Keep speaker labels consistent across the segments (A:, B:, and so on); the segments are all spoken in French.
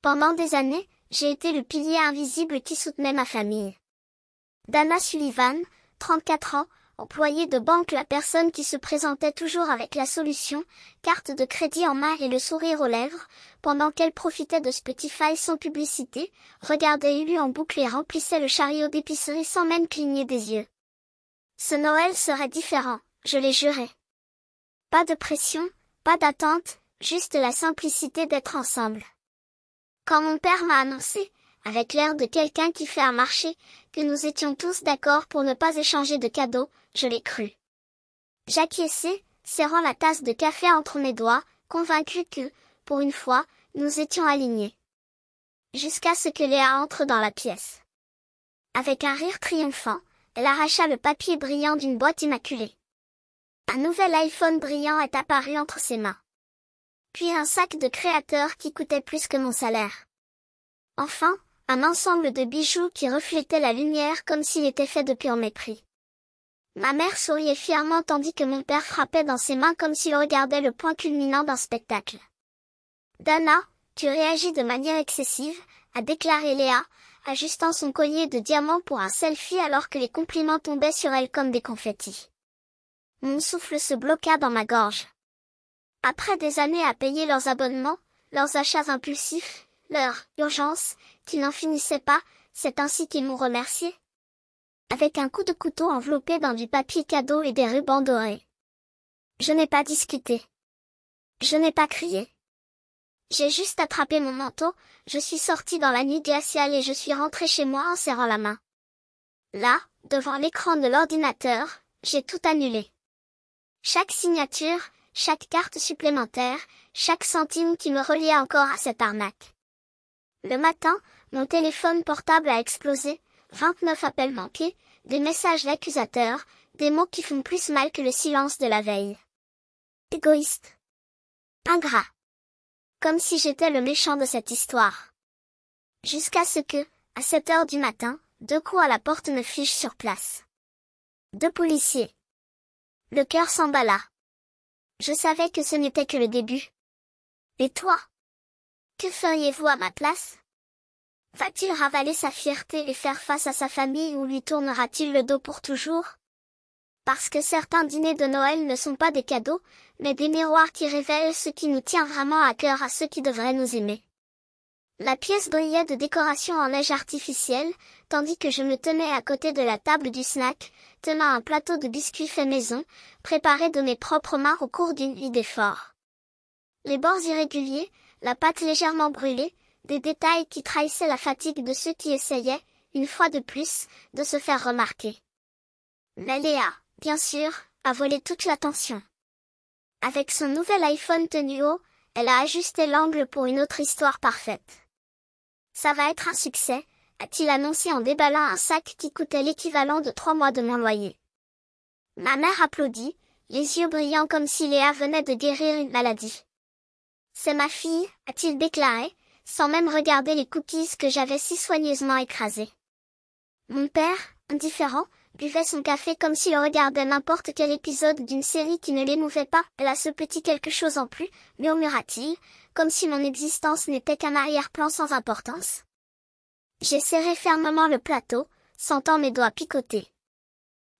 A: Pendant des années, j'ai été le pilier invisible qui soutenait ma famille. Dana Sullivan, 34 ans, employée de banque, la personne qui se présentait toujours avec la solution, carte de crédit en main et le sourire aux lèvres, pendant qu'elle profitait de Spotify sans publicité, regardait Hulu en boucle et remplissait le chariot d'épicerie sans même cligner des yeux. Ce Noël serait différent, je l'ai juré. Pas de pression, pas d'attente, juste la simplicité d'être ensemble. Quand mon père m'a annoncé, avec l'air de quelqu'un qui fait un marché, que nous étions tous d'accord pour ne pas échanger de cadeaux, je l'ai cru. J'acquiesçai, serrant la tasse de café entre mes doigts, convaincu que, pour une fois, nous étions alignés. Jusqu'à ce que Léa entre dans la pièce. Avec un rire triomphant, elle arracha le papier brillant d'une boîte immaculée. Un nouvel iPhone brillant est apparu entre ses mains. Puis un sac de créateur qui coûtait plus que mon salaire. Enfin, un ensemble de bijoux qui reflétaient la lumière comme s'il était fait de pur mépris. Ma mère souriait fièrement tandis que mon père frappait dans ses mains comme s'il regardait le point culminant d'un spectacle. « Dana, tu réagis de manière excessive », a déclaré Léa, ajustant son collier de diamants pour un selfie alors que les compliments tombaient sur elle comme des confettis. Mon souffle se bloqua dans ma gorge. Après des années à payer leurs abonnements, leurs achats impulsifs, leur urgence, qui n'en finissaient pas, c'est ainsi qu'ils m'ont remercié. Avec un coup de couteau enveloppé dans du papier cadeau et des rubans dorés. Je n'ai pas discuté. Je n'ai pas crié. J'ai juste attrapé mon manteau, je suis sortie dans la nuit glaciale et je suis rentrée chez moi en serrant la main. Là, devant l'écran de l'ordinateur, j'ai tout annulé. Chaque signature, chaque carte supplémentaire, chaque centime qui me reliait encore à cette arnaque. Le matin, mon téléphone portable a explosé, 29 appels manqués, des messages accusateurs, des mots qui font plus mal que le silence de la veille. Égoïste. Ingrat. Comme si j'étais le méchant de cette histoire. Jusqu'à ce que, à 7 heures du matin, 2 coups à la porte me fichent sur place. 2 policiers. Le cœur s'emballa. Je savais que ce n'était que le début. Et toi? Que feriez-vous à ma place? Va-t-il ravaler sa fierté et faire face à sa famille ou lui tournera-t-il le dos pour toujours? Parce que certains dîners de Noël ne sont pas des cadeaux, mais des miroirs qui révèlent ce qui nous tient vraiment à cœur à ceux qui devraient nous aimer. La pièce brillait de décorations en neige artificielle, tandis que je me tenais à côté de la table du snack, tenant un plateau de biscuits faits maison, préparé de mes propres mains au cours d'une nuit d'effort. Les bords irréguliers, la pâte légèrement brûlée, des détails qui trahissaient la fatigue de ceux qui essayaient, une fois de plus, de se faire remarquer. Mais Léa, bien sûr, a volé toute l'attention. Avec son nouvel iPhone tenu haut, elle a ajusté l'angle pour une autre histoire parfaite. Ça va être un succès, a-t-il annoncé en déballant un sac qui coûtait l'équivalent de 3 mois de mon loyer. Ma mère applaudit, les yeux brillants comme si Léa venait de guérir une maladie. C'est ma fille, a-t-il déclaré, sans même regarder les cookies que j'avais si soigneusement écrasés. Mon père, indifférent, buvait son café comme s'il regardait n'importe quel épisode d'une série qui ne l'émouvait pas. Elle a ce petit quelque chose en plus, murmura-t-il, comme si mon existence n'était qu'un arrière-plan sans importance. J'ai serré fermement le plateau, sentant mes doigts picoter.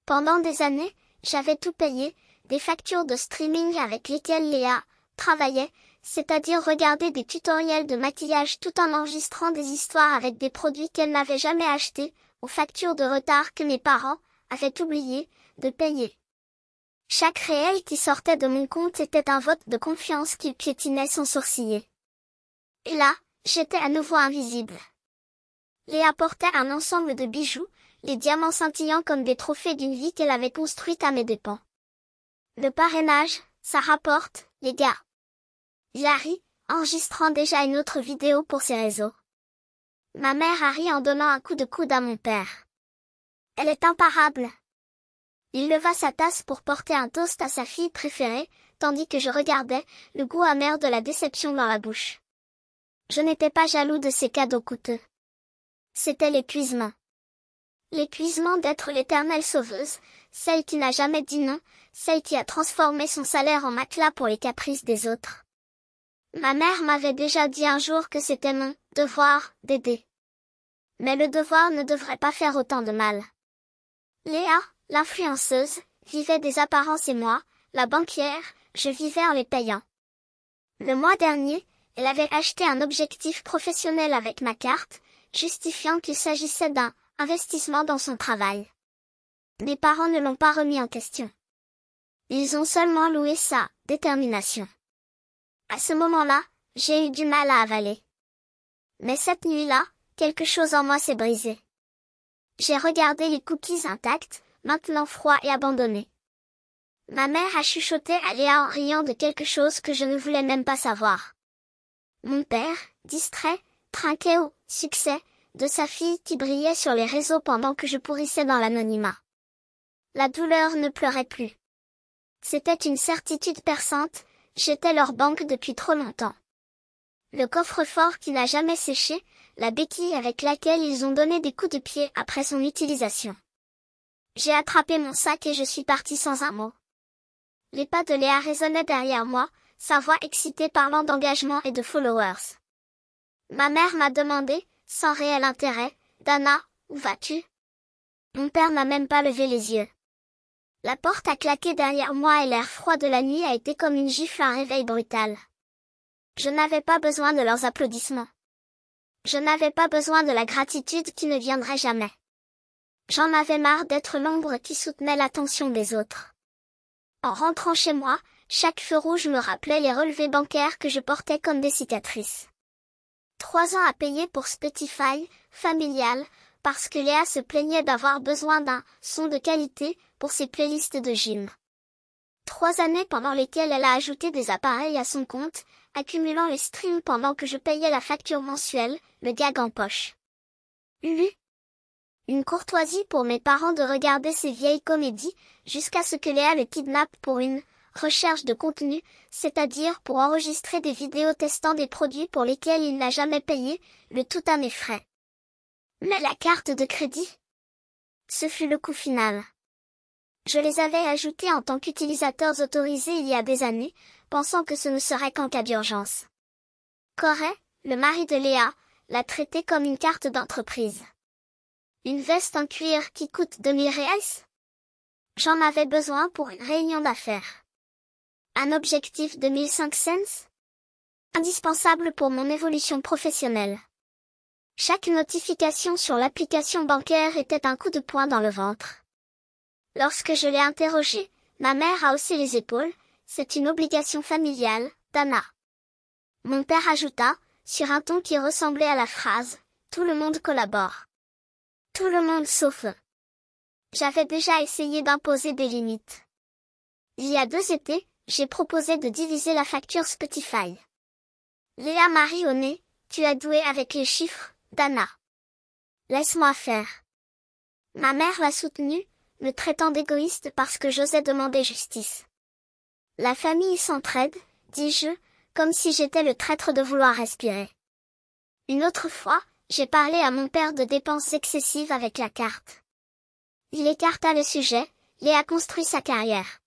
A: Pendant des années, j'avais tout payé, des factures de streaming avec lesquelles Léa travaillait, c'est-à-dire regarder des tutoriels de maquillage tout en enregistrant des histoires avec des produits qu'elle n'avait jamais achetés, aux factures de retard que mes parents avaient oublié de payer. Chaque réel qui sortait de mon compte était un vote de confiance qu'il piétinait sans sourciller. Et là, j'étais à nouveau invisible. Léa portait un ensemble de bijoux, les diamants scintillant comme des trophées d'une vie qu'elle avait construite à mes dépens. Le parrainage, ça rapporte, les gars. Larry, enregistrant déjà une autre vidéo pour ses réseaux. Ma mère a ri en donnant un coup de coude à mon père. Elle est imparable. Il leva sa tasse pour porter un toast à sa fille préférée, tandis que je regardais, le goût amer de la déception dans la bouche. Je n'étais pas jaloux de ces cadeaux coûteux. C'était l'épuisement. L'épuisement d'être l'éternelle sauveuse, celle qui n'a jamais dit non, celle qui a transformé son salaire en matelas pour les caprices des autres. Ma mère m'avait déjà dit un jour que c'était mon devoir d'aider. Mais le devoir ne devrait pas faire autant de mal. Léa, l'influenceuse, vivait des apparences et moi, la banquière, je vivais en les payant. Le mois dernier, elle avait acheté un objectif professionnel avec ma carte, justifiant qu'il s'agissait d'un investissement dans son travail. Mes parents ne l'ont pas remis en question. Ils ont seulement loué sa détermination. À ce moment-là, j'ai eu du mal à avaler. Mais cette nuit-là, quelque chose en moi s'est brisé. J'ai regardé les cookies intacts, maintenant froids et abandonnés. Ma mère a chuchoté à Léa en riant de quelque chose que je ne voulais même pas savoir. Mon père, distrait, trinquait au succès de sa fille qui brillait sur les réseaux pendant que je pourrissais dans l'anonymat. La douleur ne pleurait plus. C'était une certitude perçante, j'étais leur banque depuis trop longtemps. Le coffre-fort qui n'a jamais séché, la béquille avec laquelle ils ont donné des coups de pied après son utilisation. J'ai attrapé mon sac et je suis partie sans un mot. Les pas de Léa résonnaient derrière moi, sa voix excitée parlant d'engagement et de followers. Ma mère m'a demandé, sans réel intérêt, « Dana, où vas-tu » Mon père n'a même pas levé les yeux. La porte a claqué derrière moi et l'air froid de la nuit a été comme une gifle à un réveil brutal. Je n'avais pas besoin de leurs applaudissements. Je n'avais pas besoin de la gratitude qui ne viendrait jamais. J'en avais marre d'être l'ombre qui soutenait l'attention des autres. En rentrant chez moi, chaque feu rouge me rappelait les relevés bancaires que je portais comme des cicatrices. 3 ans à payer pour Spotify, familial, parce que Léa se plaignait d'avoir besoin d'un son de qualité pour ses playlists de gym. 3 années pendant lesquelles elle a ajouté des appareils à son compte, accumulant les streams pendant que je payais la facture mensuelle, le gag en poche. Une courtoisie pour mes parents de regarder ces vieilles comédies, jusqu'à ce que Léa le kidnappe pour une recherche de contenu, c'est-à-dire pour enregistrer des vidéos testant des produits pour lesquels il n'a jamais payé, le tout à mes frais. Mais la carte de crédit? Ce fut le coup final. Je les avais ajoutés en tant qu'utilisateurs autorisés il y a des années, pensant que ce ne serait qu'en cas d'urgence. Corey, le mari de Léa, l'a traité comme une carte d'entreprise. Une veste en cuir qui coûte 2000 reais? J'en avais besoin pour une réunion d'affaires. Un objectif de 1500 cents? Indispensable pour mon évolution professionnelle. Chaque notification sur l'application bancaire était un coup de poing dans le ventre. Lorsque je l'ai interrogée, ma mère a haussé les épaules, c'est une obligation familiale, Dana. Mon père ajouta, sur un ton qui ressemblait à la phrase, tout le monde collabore. Tout le monde sauf eux. J'avais déjà essayé d'imposer des limites. Il y a 2 étés, j'ai proposé de diviser la facture Spotify. Léa m'a ri au nez, tu es douée avec les chiffres, Dana. Laisse-moi faire. Ma mère l'a soutenue, me traitant d'égoïste parce que j'osais demander justice. La famille s'entraide, dis-je, comme si j'étais le traître de vouloir respirer. Une autre fois, j'ai parlé à mon père de dépenses excessives avec la carte. Il écarta le sujet, Léa construit sa carrière.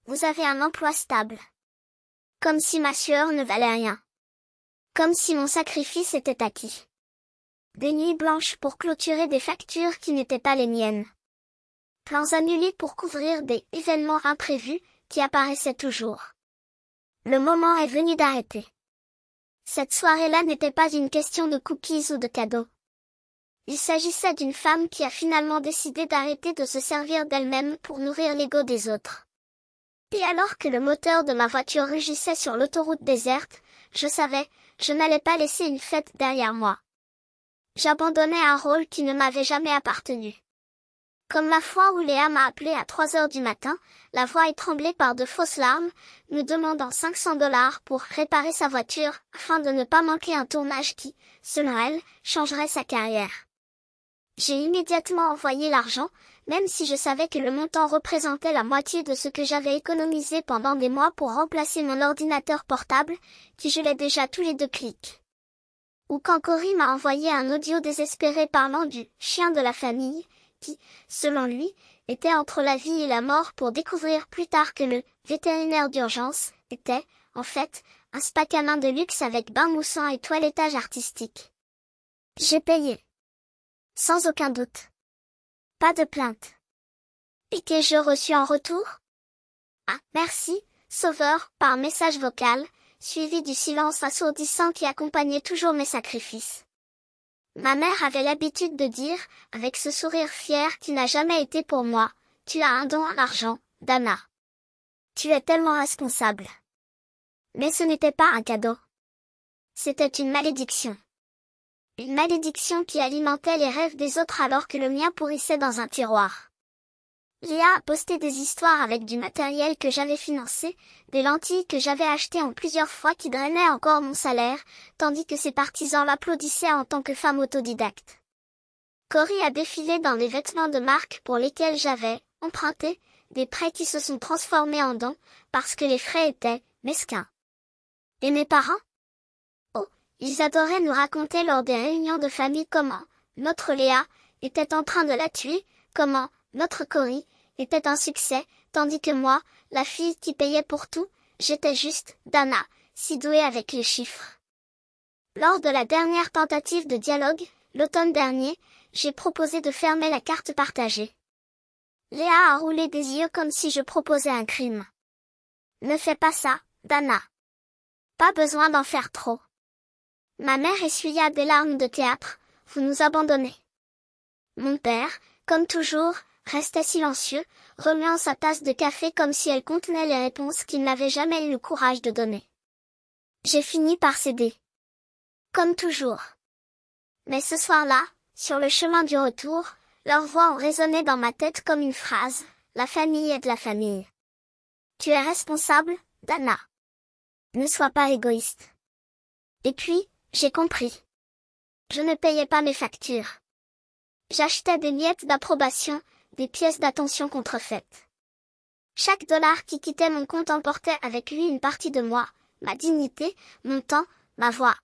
A: Vous avez un emploi stable. Comme si ma sueur ne valait rien. Comme si mon sacrifice était acquis. Des nuits blanches pour clôturer des factures qui n'étaient pas les miennes. Plans annulés pour couvrir des événements imprévus qui apparaissaient toujours. Le moment est venu d'arrêter. Cette soirée-là n'était pas une question de cookies ou de cadeaux. Il s'agissait d'une femme qui a finalement décidé d'arrêter de se servir d'elle-même pour nourrir l'ego des autres. Et alors que le moteur de ma voiture rugissait sur l'autoroute déserte, je savais, je n'allais pas laisser une fête derrière moi. J'abandonnais un rôle qui ne m'avait jamais appartenu. Comme la fois où Léa m'a appelé à 3 heures du matin, la voix étranglée par de fausses larmes, me demandant 500 $ pour réparer sa voiture, afin de ne pas manquer un tournage qui, selon elle, changerait sa carrière. J'ai immédiatement envoyé l'argent, même si je savais que le montant représentait la moitié de ce que j'avais économisé pendant des mois pour remplacer mon ordinateur portable, qui gelait déjà tous les 2 clics. Ou quand Cory m'a envoyé un audio désespéré parlant du « chien de la famille », qui, selon lui, était entre la vie et la mort pour découvrir plus tard que le vétérinaire d'urgence était, en fait, Un spa canin de luxe avec bain moussant et toilettage artistique. J'ai payé. Sans aucun doute. Pas de plainte. Et qu'ai-je reçu en retour? Ah, merci, sauveur, par message vocal, suivi du silence assourdissant qui accompagnait toujours mes sacrifices. Ma mère avait l'habitude de dire, avec ce sourire fier qui n'a jamais été pour moi, tu as un don en argent, Dana. Tu es tellement responsable. Mais ce n'était pas un cadeau. C'était une malédiction. Une malédiction qui alimentait les rêves des autres alors que le mien pourrissait dans un tiroir. Léa a posté des histoires avec du matériel que j'avais financé, des lentilles que j'avais achetées en plusieurs fois qui drainaient encore mon salaire, tandis que ses partisans l'applaudissaient en tant que femme autodidacte. Cory a défilé dans les vêtements de marque pour lesquels j'avais emprunté, des prêts qui se sont transformés en dons, parce que les frais étaient mesquins. Et mes parents? Oh, ils adoraient nous raconter lors des réunions de famille comment notre Léa était en train de la tuer, comment notre Cory était un succès, tandis que moi, la fille qui payait pour tout, j'étais juste Dana, si douée avec les chiffres. Lors de la dernière tentative de dialogue, l'automne dernier, j'ai proposé de fermer la carte partagée. Léa a roulé des yeux comme si je proposais un crime. Ne fais pas ça, Dana. Pas besoin d'en faire trop. Ma mère essuya des larmes de théâtre, vous nous abandonnez. Mon père, comme toujours, restait silencieux, remuant sa tasse de café comme si elle contenait les réponses qu'il n'avait jamais eu le courage de donner. J'ai fini par céder. Comme toujours. Mais ce soir-là, sur le chemin du retour, leurs voix ont résonné dans ma tête comme une phrase, la famille est de la famille. Tu es responsable, Dana. Ne sois pas égoïste. Et puis, j'ai compris. Je ne payais pas mes factures. J'achetais des miettes d'approbation, des pièces d'attention contrefaites. Chaque dollar qui quittait mon compte emportait avec lui une partie de moi, ma dignité, mon temps, ma voix.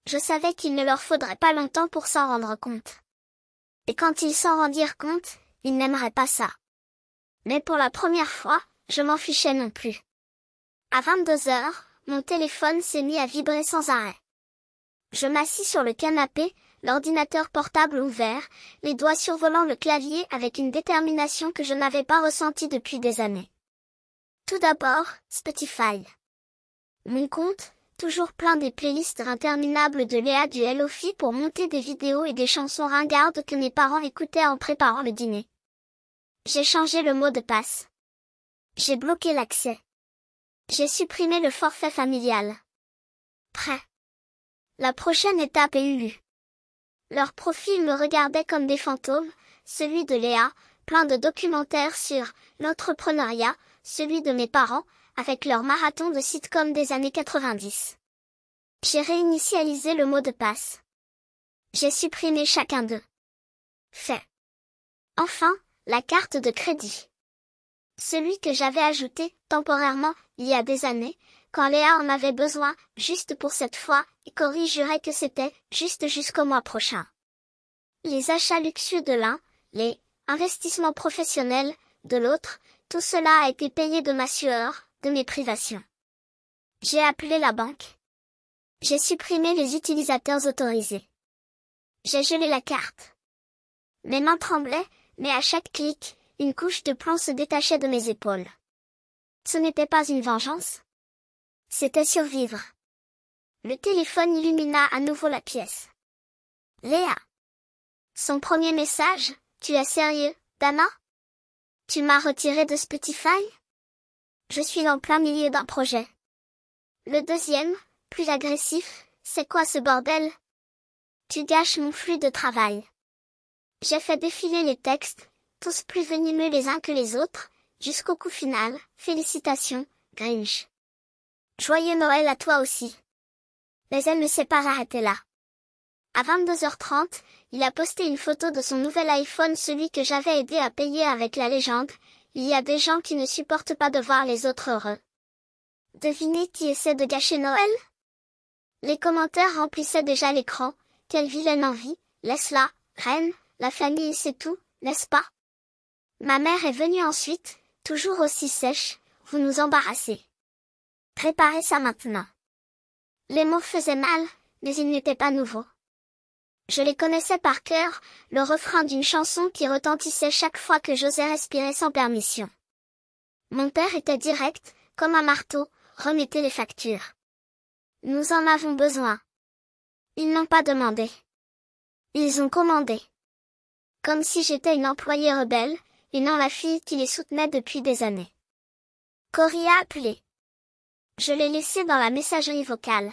A: Je savais qu'il ne leur faudrait pas longtemps pour s'en rendre compte. Et quand ils s'en rendirent compte, ils n'aimeraient pas ça. Mais pour la première fois, je m'en fichais non plus. À 22 heures, mon téléphone s'est mis à vibrer sans arrêt. Je m'assis sur le canapé, l'ordinateur portable ouvert, les doigts survolant le clavier avec une détermination que je n'avais pas ressentie depuis des années. Tout d'abord, Spotify. Mon compte, toujours plein des playlists interminables de Léa du Lofi pour monter des vidéos et des chansons ringardes que mes parents écoutaient en préparant le dîner. J'ai changé le mot de passe. J'ai bloqué l'accès. J'ai supprimé le forfait familial. Prêt. La prochaine étape est Hulu. Leur profil me regardait comme des fantômes, celui de Léa, plein de documentaires sur l'entrepreneuriat, celui de mes parents, avec leur marathon de sitcom des années 90. J'ai réinitialisé le mot de passe. J'ai supprimé chacun d'eux. Fait. Enfin, la carte de crédit. Celui que j'avais ajouté, temporairement, il y a des années, quand Léa en avait besoin, juste pour cette fois, et Cory jurait que c'était juste jusqu'au mois prochain. Les achats luxueux de l'un, les investissements professionnels de l'autre, tout cela a été payé de ma sueur, de mes privations. J'ai appelé la banque. J'ai supprimé les utilisateurs autorisés. J'ai gelé la carte. Mes mains tremblaient, mais à chaque clic, une couche de plomb se détachait de mes épaules. Ce n'était pas une vengeance. C'était survivre. Le téléphone illumina à nouveau la pièce. Léa. Son premier message, tu es sérieux, Dana? Tu m'as retiré de Spotify? Je suis en plein milieu d'un projet. Le deuxième, plus agressif, c'est quoi ce bordel? Tu gâches mon flux de travail. J'ai fait défiler les textes, tous plus venimeux les uns que les autres, jusqu'au coup final, félicitations, Grinch. Joyeux Noël à toi aussi. Mais elle ne s'est pas arrêtée là. À 22h30, il a posté une photo de son nouvel iPhone, celui que j'avais aidé à payer avec la légende. Il y a des gens qui ne supportent pas de voir les autres heureux. Devinez qui essaie de gâcher Noël? Les commentaires remplissaient déjà l'écran. Quelle vilaine envie, laisse-la, reine, la famille c'est tout, n'est-ce pas? Ma mère est venue ensuite, toujours aussi sèche, vous nous embarrassez. Préparez ça maintenant. Les mots faisaient mal, mais ils n'étaient pas nouveaux. Je les connaissais par cœur, le refrain d'une chanson qui retentissait chaque fois que j'osais respirer sans permission. Mon père était direct, comme un marteau, remettez les factures. Nous en avons besoin. Ils n'ont pas demandé. Ils ont commandé. Comme si j'étais une employée rebelle, et non la fille qui les soutenait depuis des années. Cory a appelé. Je l'ai laissé dans la messagerie vocale.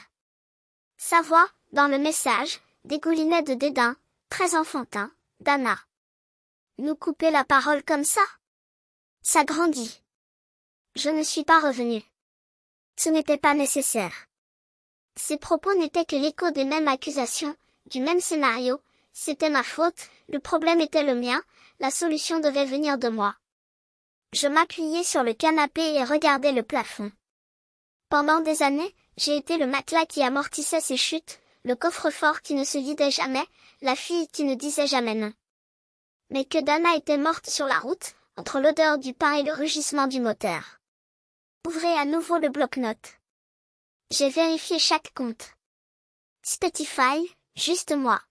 A: Sa voix, dans le message, dégoulinait de dédain, très enfantin. Dana. Nous couper la parole comme ça? Ça grandit. Je ne suis pas revenue. Ce n'était pas nécessaire. Ces propos n'étaient que l'écho des mêmes accusations, du même scénario. C'était ma faute, le problème était le mien, la solution devait venir de moi. Je m'appuyais sur le canapé et regardais le plafond. Pendant des années, j'ai été le matelas qui amortissait ses chutes, le coffre-fort qui ne se vidait jamais, la fille qui ne disait jamais non. Mais que Dana était morte sur la route, entre l'odeur du pain et le rugissement du moteur. Ouvrez à nouveau le bloc-notes. J'ai vérifié chaque compte. Spotify, juste moi.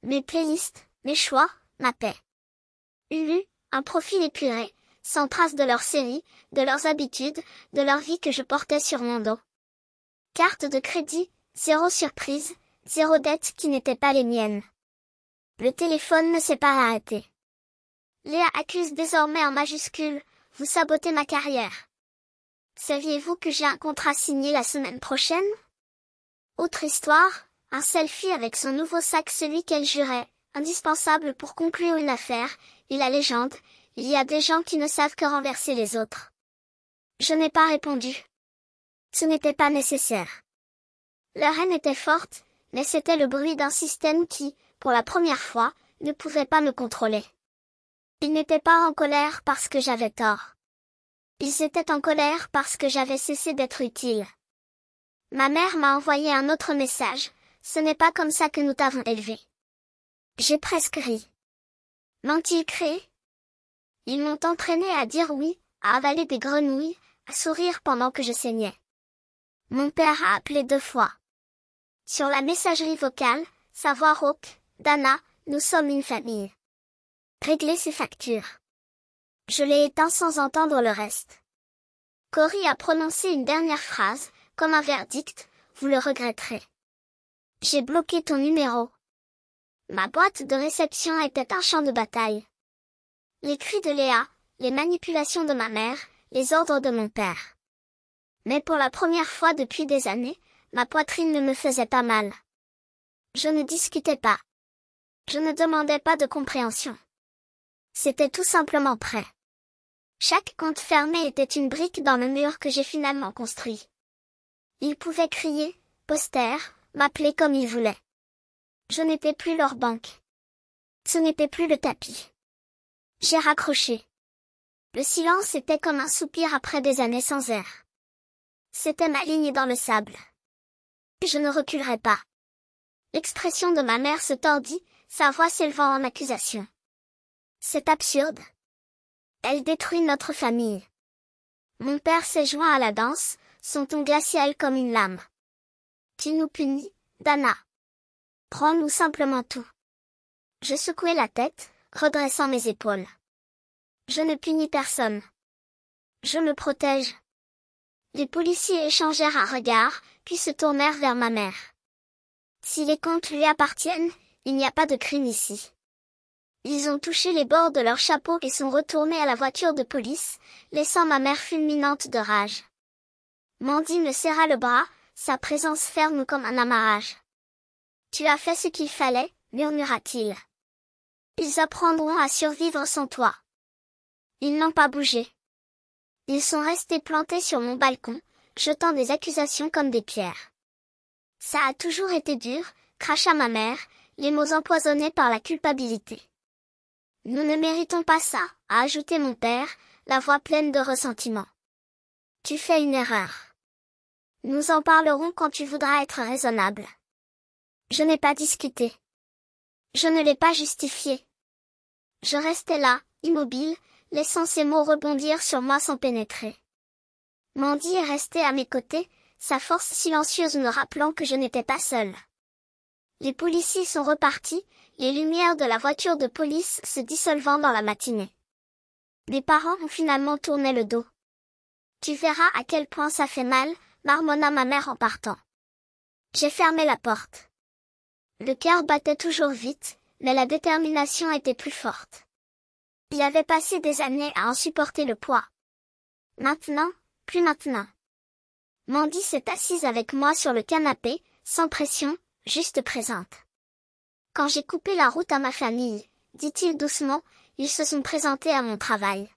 A: Mes playlists, mes choix, ma paix. Ulu, un profil épuré, sans trace de leur série, de leurs habitudes, de leur vie que je portais sur mon dos. Carte de crédit, zéro surprise, zéro dette qui n'était pas les miennes. Le téléphone ne s'est pas arrêté. Léa accuse désormais en majuscule, vous sabotez ma carrière. Saviez-vous que j'ai un contrat signé la semaine prochaine? Autre histoire, un selfie avec son nouveau sac, celui qu'elle jurait, indispensable pour conclure une affaire, et la légende, il y a des gens qui ne savent que renverser les autres. Je n'ai pas répondu. Ce n'était pas nécessaire. Leur haine était forte, mais c'était le bruit d'un système qui, pour la première fois, ne pouvait pas me contrôler. Ils n'étaient pas en colère parce que j'avais tort. Ils étaient en colère parce que j'avais cessé d'être utile. Ma mère m'a envoyé un autre message, ce n'est pas comme ça que nous t'avons élevé. J'ai presque ri. M'ont-ils créé? Ils m'ont entraîné à dire oui, à avaler des grenouilles, à sourire pendant que je saignais. Mon père a appelé 2 fois. Sur la messagerie vocale, sa voix rauque, Dana, nous sommes une famille. Réglez ses factures. Je l'ai éteint sans entendre le reste. Cory a prononcé une dernière phrase, comme un verdict, vous le regretterez. J'ai bloqué ton numéro. Ma boîte de réception était un champ de bataille. Les cris de Léa, les manipulations de ma mère, les ordres de mon père. Mais pour la première fois depuis des années, ma poitrine ne me faisait pas mal. Je ne discutais pas. Je ne demandais pas de compréhension. C'était tout simplement prêt. Chaque compte fermé était une brique dans le mur que j'ai finalement construit. Ils pouvaient crier, poster, m'appeler comme ils voulaient. Je n'étais plus leur banque. Ce n'était plus le tapis. J'ai raccroché. Le silence était comme un soupir après des années sans air. C'était ma ligne dans le sable. Je ne reculerai pas. L'expression de ma mère se tordit, sa voix s'élevant en accusation. C'est absurde. Elle détruit notre famille. Mon père s'est joint à la danse, son ton glacial comme une lame. Tu nous punis, Dana. Prends-nous simplement tout. Je secouai la tête, redressant mes épaules. Je ne punis personne. Je me protège. Les policiers échangèrent un regard, puis se tournèrent vers ma mère. Si les comptes lui appartiennent, il n'y a pas de crime ici. Ils ont touché les bords de leur chapeau et sont retournés à la voiture de police, laissant ma mère fulminante de rage. Mandy me serra le bras, sa présence ferme comme un amarrage. Tu as fait ce qu'il fallait, murmura-t-il. Ils apprendront à survivre sans toi. Ils n'ont pas bougé. Ils sont restés plantés sur mon balcon, jetant des accusations comme des pierres. Ça a toujours été dur, cracha ma mère, les mots empoisonnés par la culpabilité. Nous ne méritons pas ça, a ajouté mon père, la voix pleine de ressentiment. Tu fais une erreur. Nous en parlerons quand tu voudras être raisonnable. Je n'ai pas discuté. Je ne l'ai pas justifié. Je restais là, immobile, laissant ces mots rebondir sur moi sans pénétrer. Mandy est restée à mes côtés, sa force silencieuse me rappelant que je n'étais pas seule. Les policiers sont repartis, les lumières de la voiture de police se dissolvant dans la matinée. Mes parents ont finalement tourné le dos. Tu verras à quel point ça fait mal, marmonna ma mère en partant. J'ai fermé la porte. Le cœur battait toujours vite, mais la détermination était plus forte. Il avait passé des années à en supporter le poids. Maintenant, plus maintenant. Mandy s'est assise avec moi sur le canapé, sans pression, juste présente. Quand j'ai coupé la route à ma famille, dit-il doucement, ils se sont présentés à mon travail.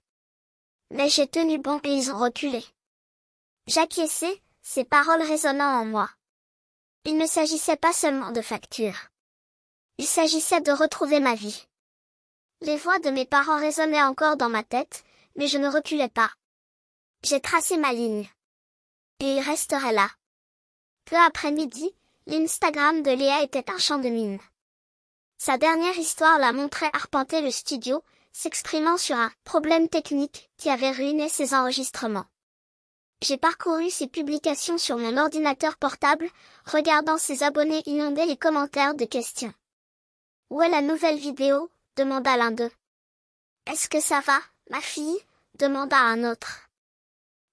A: Mais j'ai tenu bon et ils ont reculé. J'acquiesçai, ces paroles résonnant en moi. Il ne s'agissait pas seulement de factures. Il s'agissait de retrouver ma vie. Les voix de mes parents résonnaient encore dans ma tête, mais je ne reculais pas. J'ai tracé ma ligne. Et il resterait là. Peu après midi, l'Instagram de Léa était un champ de mines. Sa dernière histoire la montrait arpenter le studio, s'exprimant sur un problème technique qui avait ruiné ses enregistrements. J'ai parcouru ses publications sur mon ordinateur portable, regardant ses abonnés inonder les commentaires de questions. « Où est la nouvelle vidéo ?» demanda l'un d'eux. « Est-ce que ça va, ma fille ?» demanda un autre.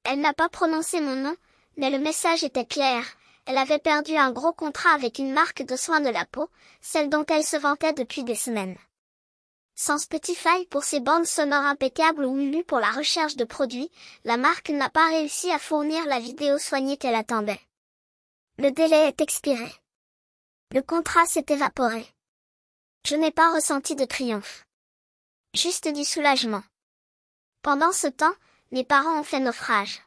A: Elle n'a pas prononcé mon nom, mais le message était clair. Elle avait perdu un gros contrat avec une marque de soins de la peau, celle dont elle se vantait depuis des semaines. Sans Spotify pour ses bandes sonores impeccables ou Hulu pour la recherche de produits, la marque n'a pas réussi à fournir la vidéo soignée qu'elle attendait. Le délai est expiré. Le contrat s'est évaporé. Je n'ai pas ressenti de triomphe. Juste du soulagement. Pendant ce temps, mes parents ont fait naufrage.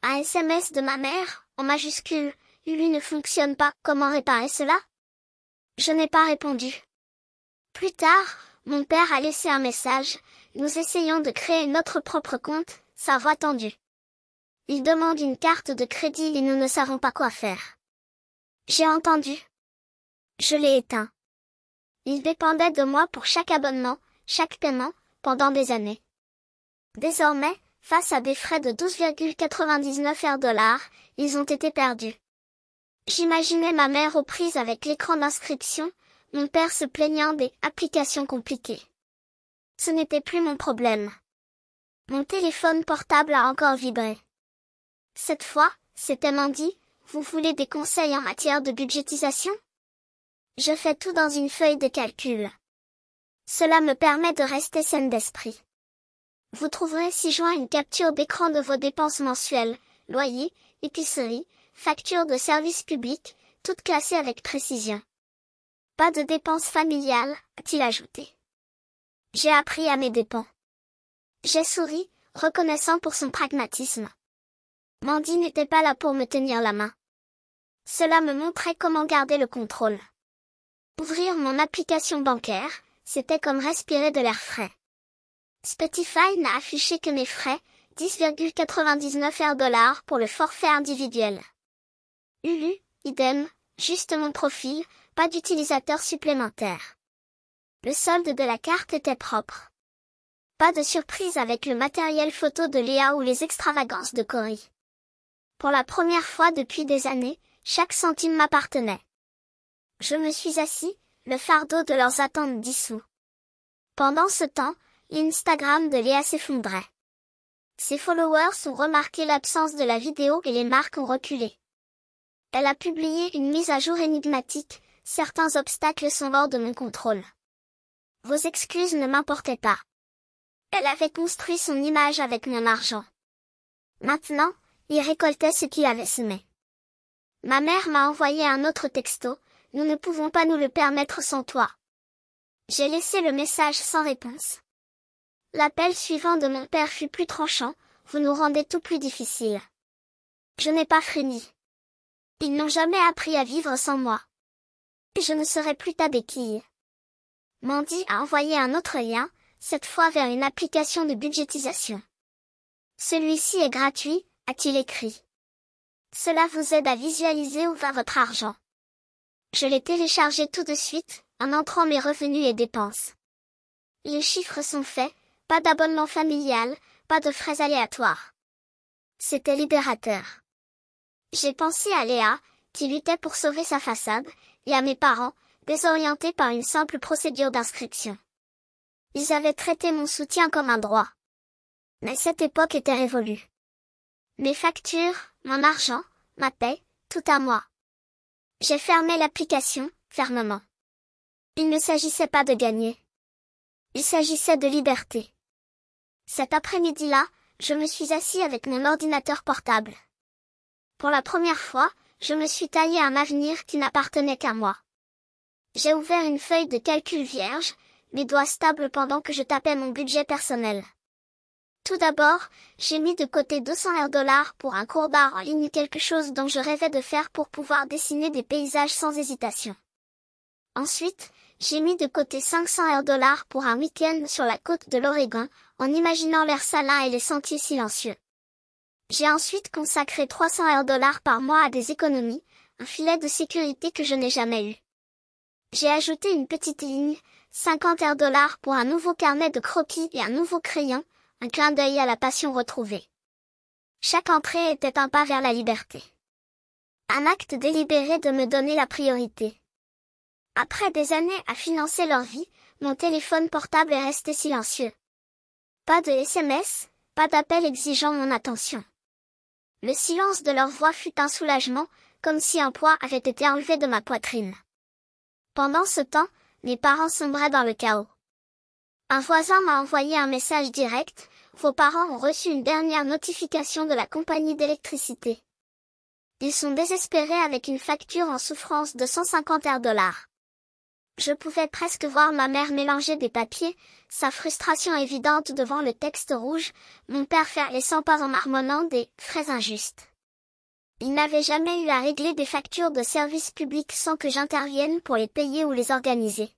A: Un SMS de ma mère, en majuscule, Hulu ne fonctionne pas, comment réparer cela? Je n'ai pas répondu. Plus tard, mon père a laissé un message, nous essayons de créer notre propre compte, sa voix tendue. Il demande une carte de crédit et nous ne savons pas quoi faire. J'ai entendu. Je l'ai éteint. Il dépendait de moi pour chaque abonnement, chaque paiement, pendant des années. Désormais, face à des frais de 12,99 $, ils ont été perdus. J'imaginais ma mère aux prises avec l'écran d'inscription, mon père se plaignant des applications compliquées. Ce n'était plus mon problème. Mon téléphone portable a encore vibré. Cette fois, c'était Mandy, vous voulez des conseils en matière de budgétisation? Je fais tout dans une feuille de calcul. Cela me permet de rester saine d'esprit. Vous trouverez ci-joint une capture d'écran de vos dépenses mensuelles, loyer, épicerie, factures de services publics, toutes classées avec précision. Pas de dépenses familiales, a-t-il ajouté. J'ai appris à mes dépens. J'ai souri, reconnaissant pour son pragmatisme. Mandy n'était pas là pour me tenir la main. Cela me montrait comment garder le contrôle. Ouvrir mon application bancaire, c'était comme respirer de l'air frais. Spotify n'a affiché que mes frais, 10,99 $ pour le forfait individuel. Hulu, idem, juste mon profil, pas d'utilisateur supplémentaire. Le solde de la carte était propre. Pas de surprise avec le matériel photo de Léa ou les extravagances de Cory. Pour la première fois depuis des années, chaque centime m'appartenait. Je me suis assis, le fardeau de leurs attentes dissous. Pendant ce temps, l'Instagram de Léa s'effondrait. Ses followers ont remarqué l'absence de la vidéo et les marques ont reculé. Elle a publié une mise à jour énigmatique, certains obstacles sont hors de mon contrôle. Vos excuses ne m'importaient pas. Elle avait construit son image avec mon argent. Maintenant, il récoltait ce qu'il avait semé. Ma mère m'a envoyé un autre texto, nous ne pouvons pas nous le permettre sans toi. J'ai laissé le message sans réponse. L'appel suivant de mon père fut plus tranchant, vous nous rendez tout plus difficile. Je n'ai pas frémi. Ils n'ont jamais appris à vivre sans moi. Je ne serai plus ta béquille. Mandy a envoyé un autre lien, cette fois vers une application de budgétisation. Celui-ci est gratuit, a-t-il écrit. Cela vous aide à visualiser où va votre argent. Je l'ai téléchargé tout de suite, en entrant mes revenus et dépenses. Les chiffres sont faits, pas d'abonnement familial, pas de frais aléatoires. C'était libérateur. J'ai pensé à Léa, qui luttait pour sauver sa façade, et à mes parents, désorientés par une simple procédure d'inscription. Ils avaient traité mon soutien comme un droit. Mais cette époque était révolue. Mes factures, mon argent, ma paie, tout à moi. J'ai fermé l'application, fermement. Il ne s'agissait pas de gagner. Il s'agissait de liberté. Cet après-midi-là, je me suis assis avec mon ordinateur portable. Pour la première fois, je me suis taillé un avenir qui n'appartenait qu'à moi. J'ai ouvert une feuille de calcul vierge, mes doigts stables pendant que je tapais mon budget personnel. Tout d'abord, j'ai mis de côté 200 $ pour un cours d'art en ligne, quelque chose dont je rêvais de faire pour pouvoir dessiner des paysages sans hésitation. Ensuite, j'ai mis de côté 500 $ pour un week-end sur la côte de l'Oregon, en imaginant l'air salin et les sentiers silencieux. J'ai ensuite consacré 300 $ par mois à des économies, un filet de sécurité que je n'ai jamais eu. J'ai ajouté une petite ligne, 50 $ pour un nouveau carnet de croquis et un nouveau crayon, un clin d'œil à la passion retrouvée. Chaque entrée était un pas vers la liberté. Un acte délibéré de me donner la priorité. Après des années à financer leur vie, mon téléphone portable est resté silencieux. Pas de SMS, pas d'appel exigeant mon attention. Le silence de leur voix fut un soulagement, comme si un poids avait été enlevé de ma poitrine. Pendant ce temps, mes parents sombraient dans le chaos. Un voisin m'a envoyé un message direct, vos parents ont reçu une dernière notification de la compagnie d'électricité. Ils sont désespérés avec une facture en souffrance de 150 $. Je pouvais presque voir ma mère mélanger des papiers, sa frustration évidente devant le texte rouge, mon père faire les 100 pas en marmonnant des « frais injustes ». Il n'avait jamais eu à régler des factures de services publics sans que j'intervienne pour les payer ou les organiser.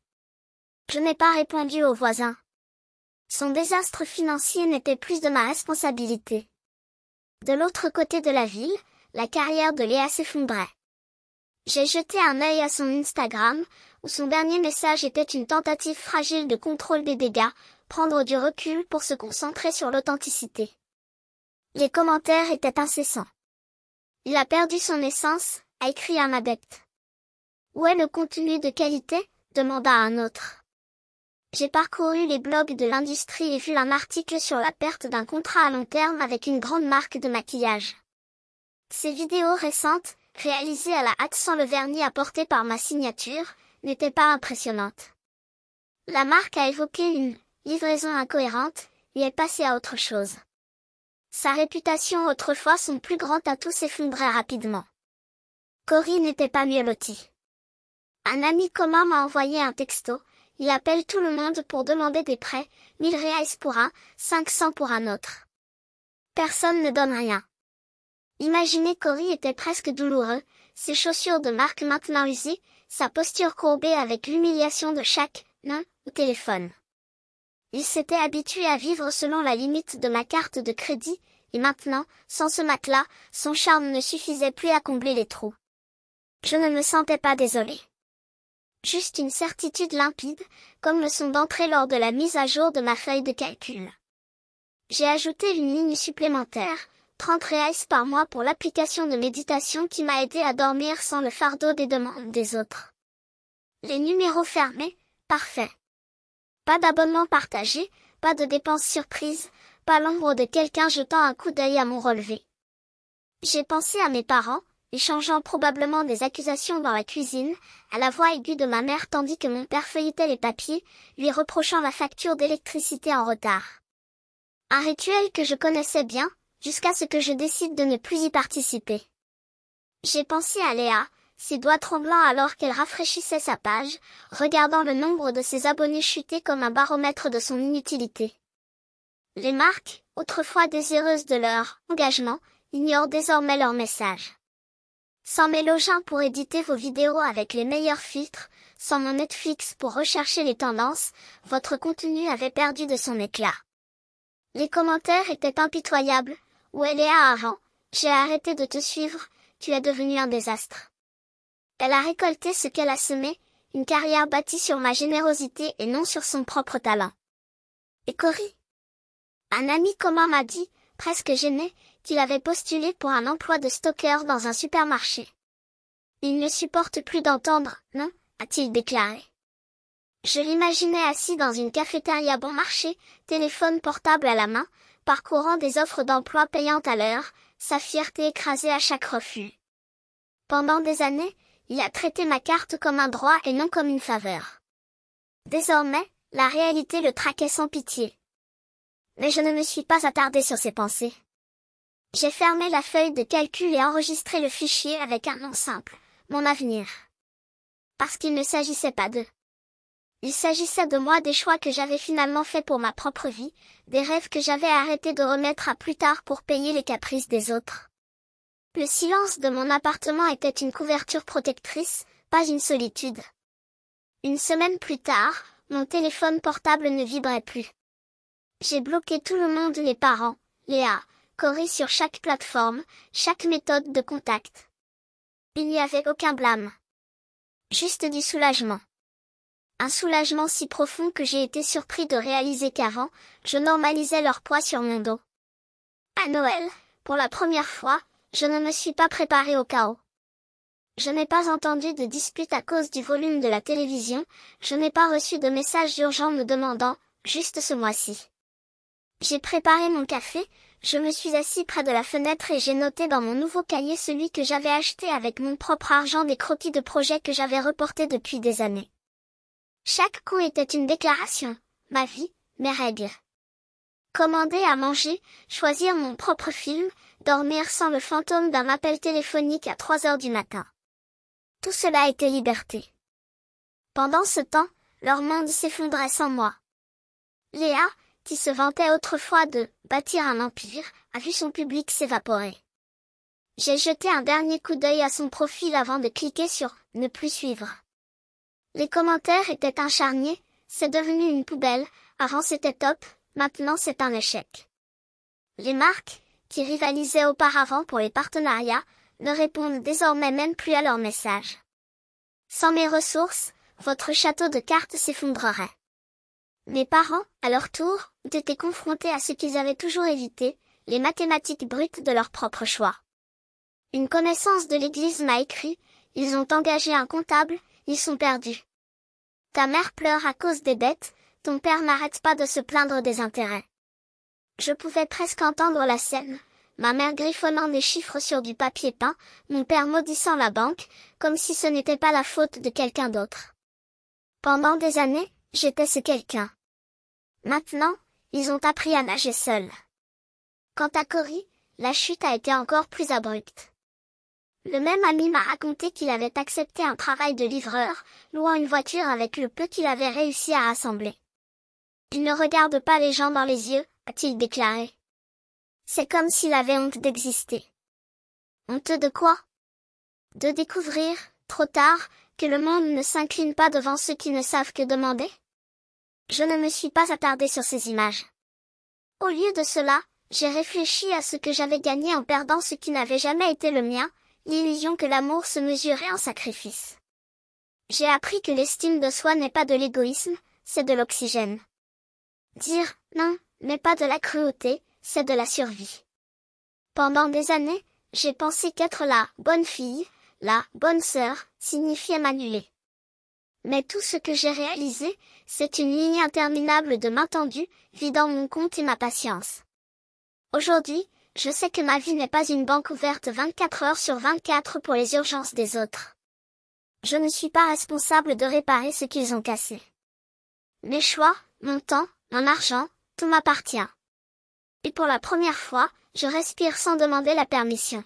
A: Je n'ai pas répondu au voisin. Son désastre financier n'était plus de ma responsabilité. De l'autre côté de la ville, la carrière de Léa s'effondrait. J'ai jeté un œil à son Instagram, où son dernier message était une tentative fragile de contrôle des dégâts, prendre du recul pour se concentrer sur l'authenticité. Les commentaires étaient incessants. Il a perdu son essence, a écrit un adepte. Où est le contenu de qualité, demanda un autre. J'ai parcouru les blogs de l'industrie et vu un article sur la perte d'un contrat à long terme avec une grande marque de maquillage. Ces vidéos récentes, réalisées à la hâte sans le vernis apporté par ma signature, n'étaient pas impressionnantes. La marque a évoqué une livraison incohérente et est passée à autre chose. Sa réputation, autrefois son plus grand atout, s'effondrait rapidement. Cory n'était pas mieux loti. Un ami commun m'a envoyé un texto. Il appelle tout le monde pour demander des prêts, 1000 reais pour un, 500 pour un autre. Personne ne donne rien. Imaginez Cory était presque douloureux, ses chaussures de marque maintenant usées, sa posture courbée avec l'humiliation de chaque nain au téléphone. Il s'était habitué à vivre selon la limite de ma carte de crédit, et maintenant, sans ce matelas, son charme ne suffisait plus à combler les trous. Je ne me sentais pas désolée. Juste une certitude limpide, comme le son d'entrée lors de la mise à jour de ma feuille de calcul. J'ai ajouté une ligne supplémentaire, 30 reais par mois pour l'application de méditation qui m'a aidé à dormir sans le fardeau des demandes des autres. Les numéros fermés, parfait. Pas d'abonnement partagé, pas de dépenses surprises, pas l'ombre de quelqu'un jetant un coup d'œil à mon relevé. J'ai pensé à mes parents, échangeant probablement des accusations dans la cuisine, à la voix aiguë de ma mère tandis que mon père feuilletait les papiers, lui reprochant la facture d'électricité en retard. Un rituel que je connaissais bien, jusqu'à ce que je décide de ne plus y participer. J'ai pensé à Léa, ses doigts tremblants alors qu'elle rafraîchissait sa page, regardant le nombre de ses abonnés chuter comme un baromètre de son inutilité. Les marques, autrefois désireuses de leur engagement, ignorent désormais leur message. Sans mes logins pour éditer vos vidéos avec les meilleurs filtres, sans mon Netflix pour rechercher les tendances, votre contenu avait perdu de son éclat. Les commentaires étaient impitoyables. Où est Léa avant? J'ai arrêté de te suivre, tu es devenu un désastre. Elle a récolté ce qu'elle a semé, une carrière bâtie sur ma générosité et non sur son propre talent. Et Cory? Un ami commun m'a dit, presque gêné, qu'il avait postulé pour un emploi de stockeur dans un supermarché. Il ne supporte plus d'entendre « non », a-t-il déclaré. Je l'imaginais assis dans une cafétéria bon marché, téléphone portable à la main, parcourant des offres d'emploi payantes à l'heure, sa fierté écrasée à chaque refus. Pendant des années, il a traité ma carte comme un droit et non comme une faveur. Désormais, la réalité le traquait sans pitié. Mais je ne me suis pas attardée sur ses pensées. J'ai fermé la feuille de calcul et enregistré le fichier avec un nom simple, mon avenir. Parce qu'il ne s'agissait pas d'eux. Il s'agissait de moi, des choix que j'avais finalement faits pour ma propre vie, des rêves que j'avais arrêté de remettre à plus tard pour payer les caprices des autres. Le silence de mon appartement était une couverture protectrice, pas une solitude. Une semaine plus tard, mon téléphone portable ne vibrait plus. J'ai bloqué tout le monde, les parents, Léa, Corée sur chaque plateforme, chaque méthode de contact. Il n'y avait aucun blâme. Juste du soulagement. Un soulagement si profond que j'ai été surpris de réaliser qu'avant, je normalisais leur poids sur mon dos. À Noël, pour la première fois, je ne me suis pas préparée au chaos. Je n'ai pas entendu de dispute à cause du volume de la télévision, je n'ai pas reçu de messages urgents me demandant, juste ce mois-ci. J'ai préparé mon café, je me suis assis près de la fenêtre et j'ai noté dans mon nouveau cahier, celui que j'avais acheté avec mon propre argent, des croquis de projets que j'avais reportés depuis des années. Chaque coup était une déclaration, ma vie, mes règles. Commander à manger, choisir mon propre film, dormir sans le fantôme d'un appel téléphonique à 3 heures du matin. Tout cela était liberté. Pendant ce temps, leur monde s'effondrait sans moi. Léa, qui se vantait autrefois de « bâtir un empire », a vu son public s'évaporer. J'ai jeté un dernier coup d'œil à son profil avant de cliquer sur « ne plus suivre ». Les commentaires étaient un charnier, c'est devenu une poubelle, avant c'était top, maintenant c'est un échec. Les marques, qui rivalisaient auparavant pour les partenariats, ne répondent désormais même plus à leurs messages. Sans mes ressources, votre château de cartes s'effondrerait. Mes parents, à leur tour, ont été confrontés à ce qu'ils avaient toujours évité, les mathématiques brutes de leur propre choix. Une connaissance de l'église m'a écrit, ils ont engagé un comptable, ils sont perdus. Ta mère pleure à cause des dettes, ton père n'arrête pas de se plaindre des intérêts. Je pouvais presque entendre la scène, ma mère griffonnant des chiffres sur du papier peint, mon père maudissant la banque, comme si ce n'était pas la faute de quelqu'un d'autre. Pendant des années, j'étais ce quelqu'un. Maintenant, ils ont appris à nager seuls. Quant à Cory, la chute a été encore plus abrupte. Le même ami m'a raconté qu'il avait accepté un travail de livreur, louant une voiture avec le peu qu'il avait réussi à rassembler. Il ne regarde pas les gens dans les yeux, a-t-il déclaré. C'est comme s'il avait honte d'exister. Honteux de quoi? De découvrir, trop tard, que le monde ne s'incline pas devant ceux qui ne savent que demander? Je ne me suis pas attardée sur ces images. Au lieu de cela, j'ai réfléchi à ce que j'avais gagné en perdant ce qui n'avait jamais été le mien, l'illusion que l'amour se mesurait en sacrifice. J'ai appris que l'estime de soi n'est pas de l'égoïsme, c'est de l'oxygène. Dire « non » n'est pas de la cruauté, c'est de la survie. Pendant des années, j'ai pensé qu'être la « bonne fille », la « bonne sœur » signifiait m'annuler. Mais tout ce que j'ai réalisé, c'est une ligne interminable de mains tendues, vidant mon compte et ma patience. Aujourd'hui, je sais que ma vie n'est pas une banque ouverte 24 heures sur 24 pour les urgences des autres. Je ne suis pas responsable de réparer ce qu'ils ont cassé. Mes choix, mon temps, mon argent, tout m'appartient. Et pour la première fois, je respire sans demander la permission.